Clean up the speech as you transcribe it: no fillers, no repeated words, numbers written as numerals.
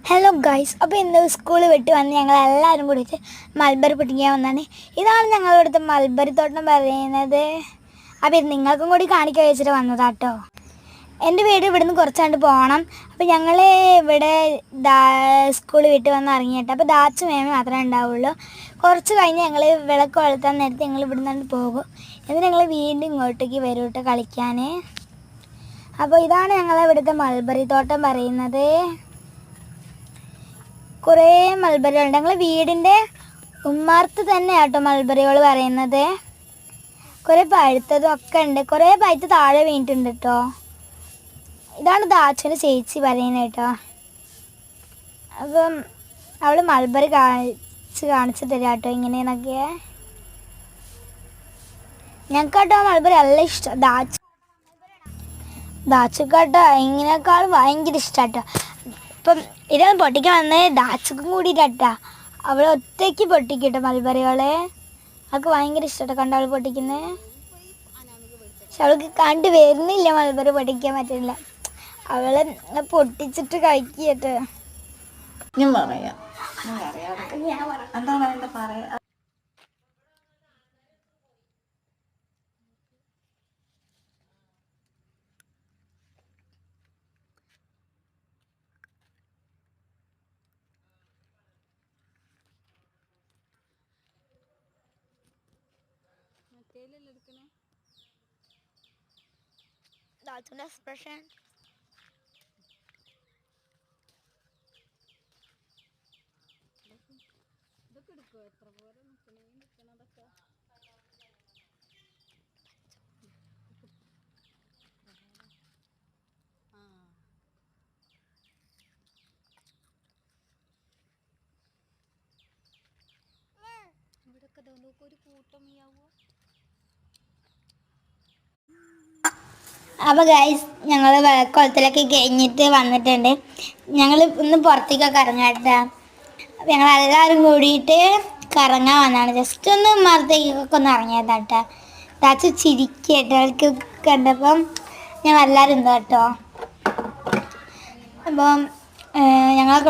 Hello guys, അപ്പോൾ ഇന്ന് school വിട്ട് വന്ന് ഞങ്ങൾ എല്ലാവരും കൂടിയിട്ട് മൽബറി പൊട്ടിക്കാൻ വന്നാണ്. ഇതാണ് ഞങ്ങളുടെ ഇവിടുത്തെ മൽബറി തോട്ടം പറയുന്നത്. അപ്പോൾ ഇത് നിങ്ങൾക്കും കൂടി കാണിക്കാൻ വെച്ചിട്ട് വന്നതാട്ടോ. എൻ്റെ വീട് ഇവിടുന്ന് കുറച്ചാണ്ട് പോകണം. അപ്പോൾ ഞങ്ങൾ ഇവിടെ സ്കൂൾ വിട്ട് വന്ന് ഇറങ്ങിയിട്ട് അപ്പോൾ ദാച്ചു മേമ മാത്രമേ ഉണ്ടാവുള്ളൂ. കുറച്ച് കഴിഞ്ഞ് ഞങ്ങൾ വിളക്ക് കൊളുത്താൻ നേരത്തെ ഞങ്ങൾ ഇവിടെ നിന്നാണ്ട് പോകും. എന്നിട്ട് ഞങ്ങൾ വീണ്ടും ഇങ്ങോട്ടേക്ക് വരും കേട്ടോ കളിക്കാൻ. അപ്പോൾ ഇതാണ് ഞങ്ങളെ ഇവിടുത്തെ മൽബറി തോട്ടം പറയുന്നത്. കുറേ മൽബറികളുണ്ട്. ഞങ്ങൾ വീടിൻ്റെ ഉമ്മാർത്ത് തന്നെ ആട്ടോ മൽബറികൾ പറയുന്നത്. കുറേ പഴുത്തതും ഒക്കെ ഉണ്ട്, കുറേ പഴുത്ത് താഴെ വീണിട്ടുണ്ട് കേട്ടോ. ഇതാണ് ദാച്ചുവിൻ്റെ ചേച്ചി പറയുന്നത് കേട്ടോ. അപ്പം അവൾ മൽബറി കാണിച്ചു തരാം കേട്ടോ ഇങ്ങനെയെന്നൊക്കെ. ഞങ്ങൾക്കാട്ടോ മൽബറി നല്ല ഇഷ്ടം. ദാച്ചുക്കാട്ടോ ഇങ്ങനെക്കാളും ഭയങ്കര ഇഷ്ടമാട്ടോ. ഇപ്പം ഇതാണ് പൊട്ടിക്കാൻ വന്നത് ദാച്ചുക്കും കൂടിയിട്ടാ. അവൾ ഒറ്റയ്ക്ക് പൊട്ടിക്കട്ടോ മൽബറികളെ. അവൾക്ക് ഭയങ്കര ഇഷ്ടമാട്ടോ കണ്ട അവൾ പൊട്ടിക്കുന്നത്. പക്ഷെ അവൾക്ക് കണ്ട് വരുന്നില്ല, മൽബറി പൊട്ടിക്കാൻ പറ്റില്ല. അവളെ പൊട്ടിച്ചിട്ട് കഴിക്കട്ടെ. ഞാൻ പറയാം എന്താണ് അതിൻ്റെ പറയാ. ദാച്ചുവിൻ്റെ എക്സ്പ്രഷൻ ഇതൊക്കെ എടുക്കുമോ? എത്ര പോലെ നിൽക്കണതൊക്കെ ഇവിടെയൊക്കെ നോക്കും ഒരു കൂട്ടമിയാവോ. അപ്പോൾ ഗൈസ് ഞങ്ങൾ കുളത്തിലൊക്കെ കഴിഞ്ഞിട്ട് വന്നിട്ടുണ്ട്. ഞങ്ങൾ ഇന്ന് പുറത്തേക്കൊക്കെ ഇറങ്ങാട്ടോ. അപ്പോൾ ഞങ്ങളെല്ലാവരും കൂടിയിട്ട് കറങ്ങാൻ വന്നതാണ്. ജസ്റ്റ് ഒന്ന് മരത്തേക്കൊക്കെ ഒന്ന് ഇറങ്ങിയതാട്ടോ. ദാച്ചു ചിരിക്കട്ടോ അവൾക്ക് കണ്ടപ്പം. ഞങ്ങളെല്ലാവരും എന്താ കേട്ടോ. അപ്പം ഞങ്ങളൊക്കെ